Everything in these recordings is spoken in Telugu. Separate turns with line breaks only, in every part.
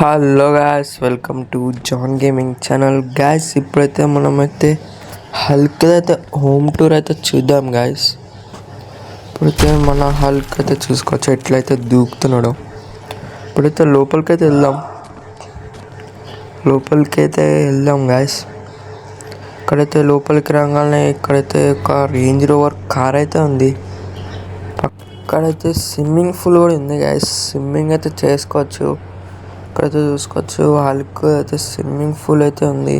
Hello guys, welcome to John gaming channel. Guys, ఇప్పుడైతే మనమైతే హల్క్ అయితే హోమ్ టూర్ అయితే చూద్దాం గాయ్స్. ఇప్పుడైతే మన హల్క్ అయితే చూసుకోవచ్చు ఎట్లయితే దూకుతున్నాడో. ఇప్పుడైతే లోపలికైతే వెళ్దాం గాయ్స్. ఇక్కడైతే లోపలికి రాగానే ఇక్కడైతే ఒక రేంజ్ రోవర్ కార్ అయితే ఉంది. అక్కడైతే స్విమ్మింగ్ పూల్ కూడా ఉంది గాయ్స్. స్విమ్మింగ్ అయితే చేసుకోవచ్చు. ఇక్కడైతే చూసుకోవచ్చు హల్క్ అయితే స్విమ్మింగ్ పూల్ అయితే ఉంది.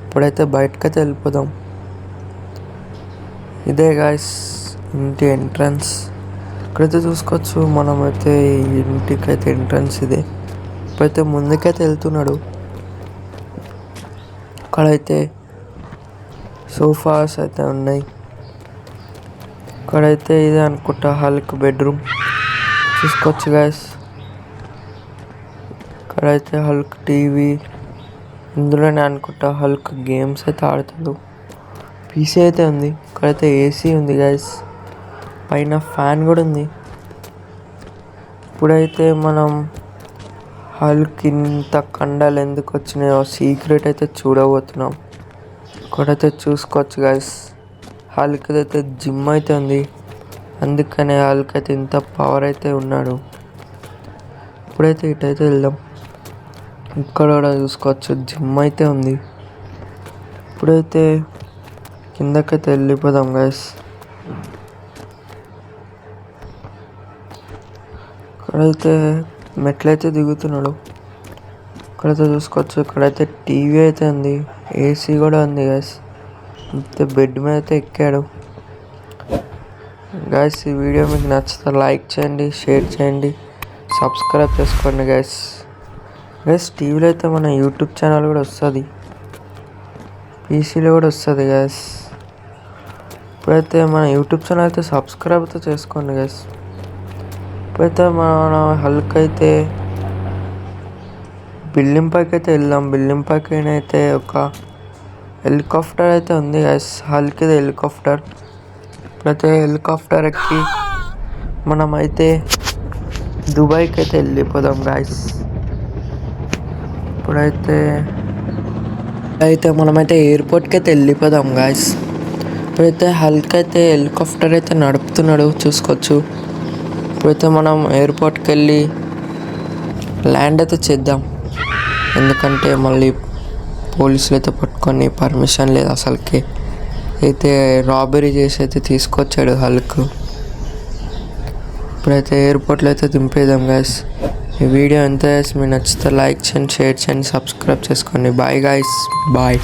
ఇప్పుడైతే బయటకైతే వెళ్ళిపోదాం. ఇదే గాయ్స్ ఇంటి ఎంట్రన్స్. ఇక్కడైతే చూసుకోవచ్చు మనమైతే ఇంటికైతే ఎంట్రన్స్ ఇదే. ఇప్పుడైతే ముందుకైతే వెళ్తున్నాడు. ఇక్కడైతే సోఫాస్ అయితే ఉన్నాయి. ఇక్కడైతే ఇదే అనుకుంటా హల్క్ బెడ్రూమ్. చూసుకోవచ్చు గాయ్స్. ఇక్కడైతే హల్క్ టీవీ, ఇందులోనే అనుకుంటా హల్క్ గేమ్స్ అయితే ఆడుతాడు. పీసీ అయితే ఉంది. ఇక్కడైతే ఏసీ ఉంది గాయస్. పైన ఫ్యాన్ కూడా ఉంది. ఇప్పుడైతే మనం హల్క్ ఇంత కండాలు ఎందుకు వచ్చినాయో సీక్రెట్ అయితే చూడబోతున్నాం. ఇక్కడైతే చూసుకోవచ్చు గాయస్, హల్క్ అయితే జిమ్ అయితే ఉంది. అందుకనే హల్క్ అయితే ఇంత పవర్ అయితే ఉన్నాడు. ఇప్పుడైతే ఇటైతే వెళ్దాం. ఇక్కడ కూడా చూసుకోవచ్చు జిమ్ అయితే ఉంది. ఇప్పుడైతే కిందకైతే వెళ్ళిపోదాం గైస్. ఇక్కడైతే మెట్లయితే దిగుతున్నాడు. ఇక్కడైతే చూసుకోవచ్చు ఇక్కడైతే టీవీ అయితే ఉంది, ఏసీ కూడా ఉంది గైస్. అయితే బెడ్ మీద అయితే ఎక్కాడు. గైస్, ఈ వీడియో మీకు నచ్చితే లైక్ చేయండి, షేర్ చేయండి, సబ్స్క్రైబ్ చేసుకోండి గైస్. టీవీలో అయితే మన యూట్యూబ్ ఛానల్ కూడా వస్తుంది, పీసీలో కూడా వస్తుంది గైస్. ఇప్పుడైతే మన యూట్యూబ్ ఛానల్ అయితే సబ్స్క్రైబ్ అయితే చేసుకోండి గైస్. ఇప్పుడైతే మన హల్క్ అయితే బిల్డింగ్ పైకి అయితే వెళ్దాం. బిల్డింగ్ పైకి అయితే ఒక హెలికాప్టర్ అయితే ఉంది గైస్. హల్క్ ఇది హెలికాప్టర్. ఇప్పుడైతే హెలికాప్టర్ ఎక్కి మనమైతే దుబాయ్కి అయితే వెళ్ళిపోదాం గైస్. ఇప్పుడైతే మనమైతే ఎయిర్పోర్ట్కి అయితే వెళ్ళిపోదాం గాయస్. ఇప్పుడైతే హల్క్ అయితే హెలికాప్టర్ అయితే నడుపుతున్నాడు, చూసుకోవచ్చు. ఇప్పుడైతే మనం ఎయిర్పోర్ట్కి వెళ్ళి ల్యాండ్ అయితే చేద్దాం. ఎందుకంటే మళ్ళీ పోలీసులు అయితే పట్టుకొని పర్మిషన్ లేదు అసలుకి. అయితే రాబరీ చేసి అయితే తీసుకొచ్చాడు హల్క్. ఇప్పుడైతే ఎయిర్పోర్ట్లో అయితే దింపేద్దాం గాయస్. ఈ వీడియో ఎంత మీకు నచ్చితే లైక్ చేయండి, షేర్ చేయండి, సబ్స్క్రైబ్ చేసుకోండి. Bye guys, bye.